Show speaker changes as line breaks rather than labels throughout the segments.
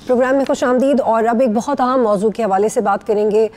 Programme में खुश आमदीद। और अब एक बहुत अहम मौजू के हवाले से बात करेंगे।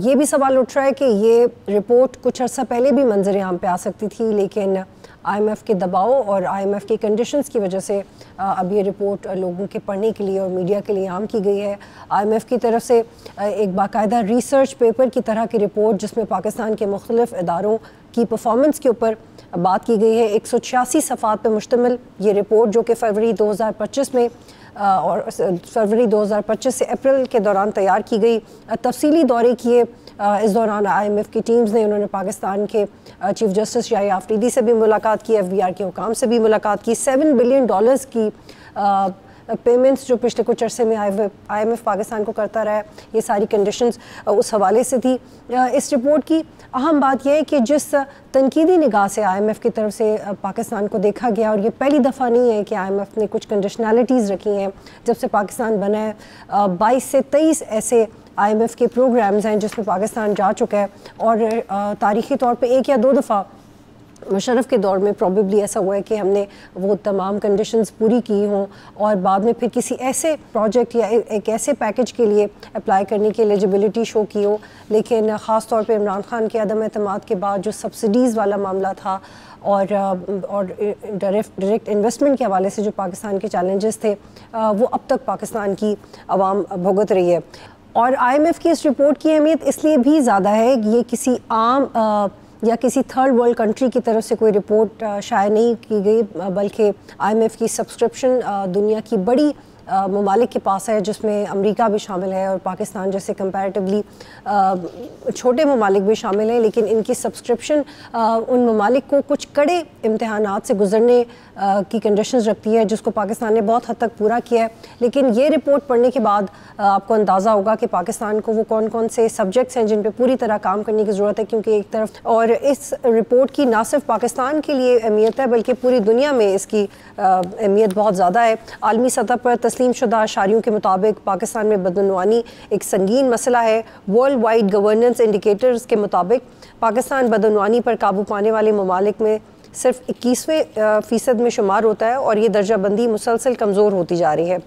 ये भी सवाल उठ रहा है कि ये रिपोर्ट कुछ अर्सा पहले भी मंजर आम पे आ सकती थी, लेकिन IMF के दबाव और IMF की कंडीशंस की वजह से अब ये रिपोर्ट लोगों के पढ़ने के लिए और मीडिया के लिए आम की गई है। IMF की तरफ से एक बाकायदा रिसर्च पेपर की तरह की रिपोर्ट जिसमें पाकिस्तान के मुख्तलिफ इदारों की परफॉर्मेंस के ऊपर बात की गई है। 186 सफ़ात पर मुश्तमिल ये रिपोर्ट, जो कि फरवरी 2025 में और फरवरी 2025 से अप्रैल के दौरान तैयार की गई। तफसीली दौरे किए इस दौरान IMF की टीम्स ने। उन्होंने पाकिस्तान के चीफ जस्टिस शाहिद आफरीदी से भी मुलाकात की, FBR के हुकाम से भी मुलाकात की। $7 बिलियन की पेमेंट्स जो पिछले कुछ अरसे में IMF पाकिस्तान को करता रहा है, ये सारी कंडीशंस उस हवाले से थी। इस रिपोर्ट की अहम बात यह है कि जिस तनकीदी निगाह से IMF की तरफ से पाकिस्तान को देखा गया, और ये पहली दफ़ा नहीं है कि IMF ने कुछ कंडीशनैलिटीज़ रखी हैं जब से पाकिस्तान बना है। 22 से 23 ऐसे IMF के प्रोग्राम्स हैं जिसमें पाकिस्तान जा चुका है, और तारीख़ी तौर पर एक या दो दफ़ा मुशर्रफ के दौर में प्रॉबेबली ऐसा हुआ है कि हमने वो तमाम कंडीशंस पूरी की हों और बाद में फिर किसी ऐसे प्रोजेक्ट या एक ऐसे पैकेज के लिए अप्लाई करने की एलिजिबिलिटी शो की हो। लेकिन ख़ास तौर पे इमरान खान के अदम एतमाद के बाद जो सब्सिडीज़ वाला मामला था और डायरेक्ट इन्वेस्टमेंट के हवाले से जो पाकिस्तान के चैलेंजेस थे, वो अब तक पाकिस्तान की आवाम भुगत रही है। और IMF की इस रिपोर्ट की अहमियत इसलिए भी ज़्यादा है कि ये किसी आम या किसी थर्ड वर्ल्ड कंट्री की तरफ से कोई रिपोर्ट शाये नहीं की गई, बल्कि IMF की सब्सक्रिप्शन दुनिया की बड़ी ममालिक के पास है, जिसमें अमेरिका भी शामिल है और पाकिस्तान जैसे कंपैरेटिवली छोटे ममालिक भी शामिल हैं। लेकिन इनकी सब्सक्रिप्शन उन ममालिक को कुछ कड़े इम्तहानात से गुजरने की कंडीशंस रखती है, जिसको पाकिस्तान ने बहुत हद तक पूरा किया है। लेकिन ये रिपोर्ट पढ़ने के बाद आपको अंदाज़ा होगा कि पाकिस्तान को वो कौन कौन से सब्जेक्ट्स हैं जिन पे पूरी तरह काम करने की ज़रूरत है, क्योंकि एक तरफ और इस रिपोर्ट की ना सिर्फ पाकिस्तान के लिए अहमियत है, बल्कि पूरी दुनिया में इसकी अहमियत बहुत ज़्यादा है। आलमी सतह पर तस्लीमशुदा अशारियों के मुताबिक पाकिस्तान में बदअनवानी एक संगीन मसला है। वर्ल्ड वाइड गवर्नेंस इंडिकेटर्स के मुताबिक पाकिस्तान बदअनवानी पर काबू पाने वाले ममालिक में सिर्फ 21वें% में शुमार होता है, और ये दर्जाबंदी मुसलसल कमज़ोर होती जा रही है।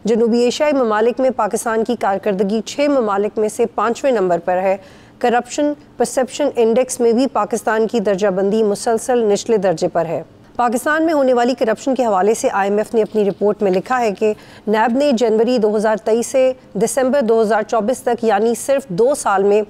जनूबी एशियाई ममालिक में पाकिस्तान की कारकर्दगी 6 ममालिक में से 5वें नंबर पर है। करप्शन परसेप्शन इंडेक्स में भी पाकिस्तान की दर्जाबंदी मुसलसल निचले दर्जे पर है। पाकिस्तान में होने वाली करप्शन के हवाले से IMF ने अपनी रिपोर्ट में लिखा है कि NAB ने जनवरी 2023 से दिसंबर 2024 तक, यानी सिर्फ 2 साल में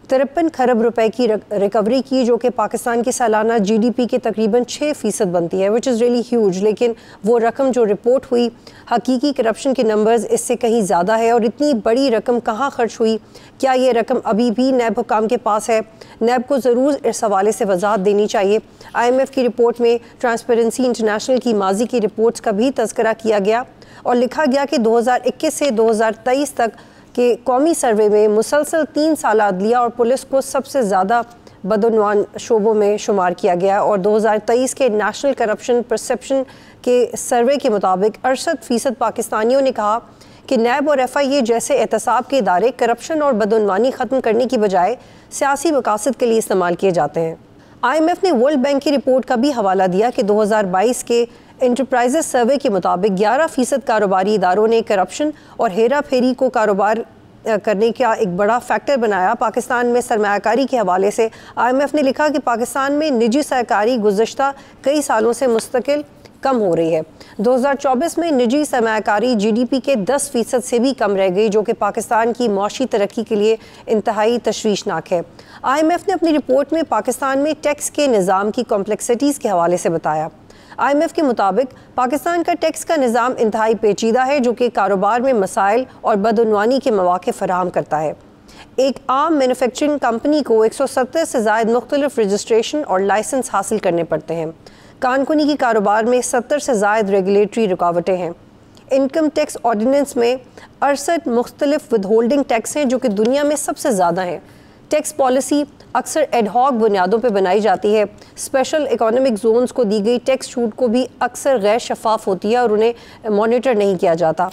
53 खरब रुपए की रिकवरी की, जो कि पाकिस्तान की सालाना GDP के तकरीबन 6% बनती है, विच इज़ रियली ह्यूज। लेकिन वो रकम जो रिपोर्ट हुई, हकीकी करप्शन के नंबर्स इससे कहीं ज़्यादा है। और इतनी बड़ी रकम कहाँ खर्च हुई, क्या ये रकम अभी भी NAB हुकाम के पास है? NAB को ज़रूर इस हवाले से वजाहत देनी चाहिए। IMF की रिपोर्ट में ट्रांसपेरेंसी इंटरनेशनल की माजी की रिपोर्ट्स का भी तज़किरा किया गया और लिखा गया कि 2021 से 2023 तक के कौमी सर्वे में मुसलसल 3 साल अदलिया और पुलिस को सबसे ज़्यादा बदअनवान शोबों में शुमार किया गया। और 2023 के नेशनल करप्शन परसेप्शन के सर्वे के मुताबिक 68% पाकिस्तानियों ने कहा कि NAB और FIA जैसे एहतसाब के इदारे करप्शन और बदअनवानी ख़त्म करने की बजाय सियासी मकासद के लिए इस्तेमाल किए जाते हैं। IMF ने वर्ल्ड बैंक की रिपोर्ट का भी हवाला दिया कि 2022 के इंटरप्राइजेस सर्वे के मुताबिक 11% कारोबारी इदारों ने करप्शन और हेरा फेरी को कारोबार करने का एक बड़ा फैक्टर बनाया। पाकिस्तान में सरमायाकारी के हवाले से IMF ने लिखा कि पाकिस्तान में निजी सरकारी गुज़श्ता कई सालों से मुस्तकिल कम हो रही है। 2024 में निजी सरमायाकारी GDP के 10% से भी कम रह गई, जो कि पाकिस्तान की मौशी तरक्की के लिए इंतहाई तशवीशनाक है। IMF ने अपनी रिपोर्ट में पाकिस्तान में टैक्स के निज़ाम की कॉम्प्लेक्सिटीज़ के हवाले से बताया। IMF के मुताबिक पाकिस्तान का टैक्स का निज़ाम इंतहाई पेचीदा है, जो कि कारोबार में मसाइल और बदअनवानी के मौके फराहम करता है। एक आम मैन्युफैक्चरिंग कंपनी को 170 से ज़ायद मुख्तलिफ रजिस्ट्रेशन और लाइसेंस हासिल करने पड़ते हैं। कानकुनी की कारोबार में 70 से ज़ायद रेगुलेटरी रुकावटें हैं। इनकम टैक्स ऑर्डिनेंस में 68 मुख्तलिफ विदहोल्डिंग टैक्स हैं, जो कि दुनिया में सबसे ज़्यादा हैं। टैक्स पॉलिसी अक्सर एडहॉक बुनियादों पर बनाई जाती है। स्पेशल इकोनॉमिक जोन्स को दी गई टैक्स छूट को भी अक्सर गैर शफाफ होती है और उन्हें मॉनिटर नहीं किया जाता।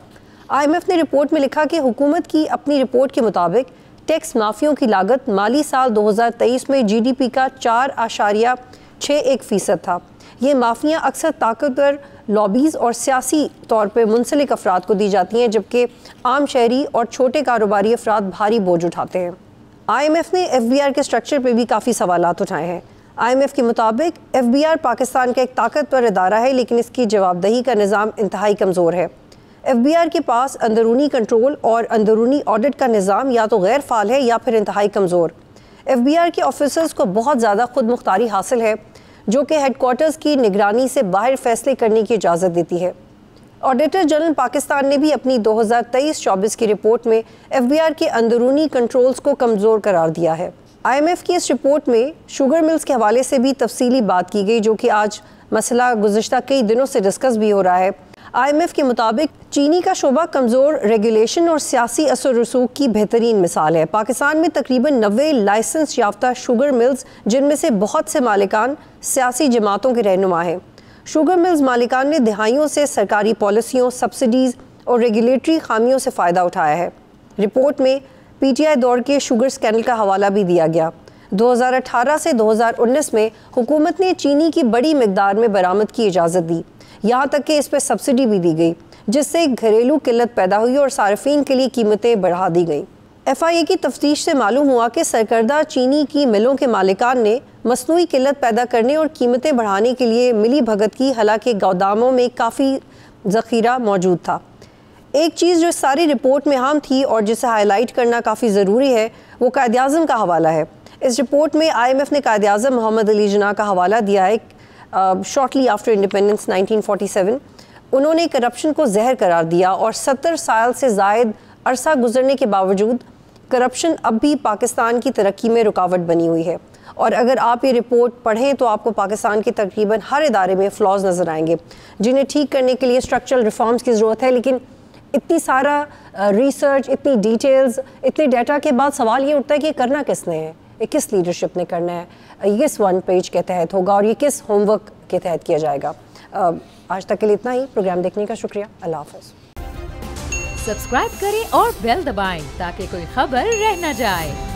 IMF ने रिपोर्ट में लिखा कि हुकूमत की अपनी रिपोर्ट के मुताबिक टैक्स माफियों की लागत माली साल 2023 में GDP का 4.61% था। ये माफियाँ अक्सर ताकतवर लॉबीज़ और सियासी तौर पर मुंसलिक अफराद को दी जाती हैं, जबकि आम शहरी और छोटे कारोबारी अफराद भारी बोझ उठाते हैं। IMF ने FBR के स्ट्रक्चर पर भी काफ़ी सवालात उठाए हैं। IMF के मुताबिक FBR पाकिस्तान का एक ताकतवर इदारा है, लेकिन इसकी जवाबदेही का निज़ाम इंतहाई कमज़ोर है। FBR के पास अंदरूनी कंट्रोल और अंदरूनी ऑडिट का निज़ाम या तो गैर फाल है या फिर इंतहाई कमज़ोर। FBR के ऑफिसर्स को बहुत ज़्यादा खुद मुख्तारी हासिल है, जो कि हेडक्वार्टर्स की निगरानी से बाहर फैसले करने की इजाज़त देती है। ऑडिटर जनरल पाकिस्तान ने भी अपनी 2023-24 की रिपोर्ट में FBR के अंदरूनी कंट्रोल्स को कमज़ोर करार दिया है। IMF की इस रिपोर्ट में शुगर मिल्स के हवाले से भी तफसीली बात की गई, जो कि आज मसला गुज़िश्ता कई दिनों से डिस्कस भी हो रहा है। IMF के मुताबिक चीनी का शोबा कमज़ोर रेगुलेशन और सियासी असर रसूख की बेहतरीन मिसाल है। पाकिस्तान में तकरीबन 90 लाइसेंस याफ्ता शुगर मिल्स, जिनमें से बहुत से मालिकान सियासी जमातों के रहनुमा हैं। शुगर मिल्स मालिकान ने दिहाइयों से सरकारी पॉलिसियों, सब्सिडीज़ और रेगुलेटरी खामियों से फ़ायदा उठाया है। रिपोर्ट में PTI दौर के शुगर स्कैंडल का हवाला भी दिया गया। 2018 से 2019 में हुकूमत ने चीनी की बड़ी मिकदार में बरामद की इजाज़त दी, यहाँ तक कि इस पर सब्सिडी भी दी गई, जिससे घरेलू किल्लत पैदा हुई और सार्फिन के लिए कीमतें बढ़ा दी गईं। FIA की तफ्तीश से मालूम हुआ कि सरकर्दा चीनी की मिलों के मालिकान ने मसनूई किल्लत पैदा करने और कीमतें बढ़ाने के लिए मिली भगत की, हालांकि गोदामों में काफ़ी ज़ख़ीरा मौजूद था। एक चीज़ जो सारी रिपोर्ट में अहम थी और जिसे हाईलाइट करना काफ़ी ज़रूरी है, वो कायद-ए-आज़म का हवाला है। इस रिपोर्ट में IMF ने कायद-ए-आज़म मोहम्मद अली जिन्ना का हवाला दिया है। शॉर्टली आफ्टर इंडिपेंडेंस 1947 उन्होंने करप्शन को जहर करार दिया और 70 साल से ज़ायद अरसा गुजरने के बावजूद करप्शन अब भी पाकिस्तान की तरक्की में रुकावट बनी हुई है। और अगर आप ये रिपोर्ट पढ़ें तो आपको पाकिस्तान के तकरीबन हर इदारे में फ़्लॉज नज़र आएंगे, जिन्हें ठीक करने के लिए स्ट्रक्चरल रिफॉर्म्स की ज़रूरत है। लेकिन इतनी सारा रिसर्च, इतनी डिटेल्स, इतने डाटा के बाद सवाल ये उठता है कि करना किसने है, ये किस लीडरशिप ने करना है, ये किस वन पेज के तहत होगा और ये किस होमवर्क के तहत किया जाएगा। आज तक के लिए इतना ही। प्रोग्राम देखने का शुक्रिया। अल्लाह हाफ़िज़।
सब्सक्राइब करें और बेल दबाएं ताकि कोई खबर रह न जाए।